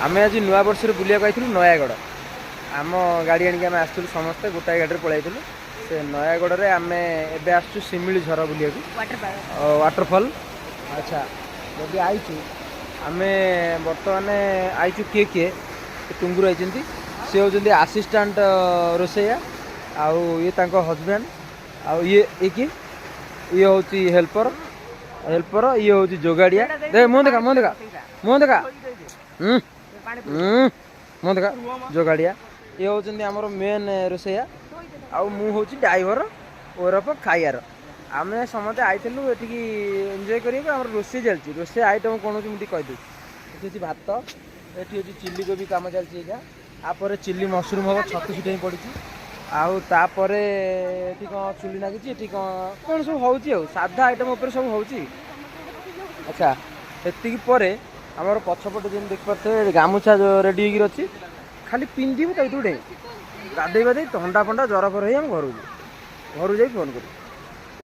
आम आज नुआ वर्ष बुलिया नयागढ़ आम गाड़ी आनिक आम आसलु समस्ते गोटाए गाड़ी पलैलु से नयागढ़ में आम एबे आसु शिमिली झर बुलिया वाटरफॉल। अच्छा जब आईचु आम बर्तमान आईचु किए टुंगुर आई सी होती आसीस्टाट रोसैया आउ ये हजबैंड आउ ये कि ये हूँ हेल्पर हेल्पर ये हूँ जोगाड़िया देख मुँह देखा मुँह देखा मुँह देखा मुँह देखा जोगाड़िया ये हूँ आमर मेन रोसैया आउ मु हूँ ड्राइवर ओरफ खाइार आम समस्ते आईलु ये एंजॉय करेंगे रोसे चलती रोसे आइटम कौन हो मुझे कहीदे ये भात ये चिल्ली कोबी कम चलती आपर चिल्ली मशरूम हम छतु छुटे पड़ी आउे कौन चुली लगी कौन सब हो साधा आइटम उपर सब हो। अच्छा ये आमर पछपटे जमी देख पारे गामुछा जो रेडी अच्छी खाली पिंधु तक गाधे गाधे ठंडा फंडा जर फर हम घर जा फोन कर।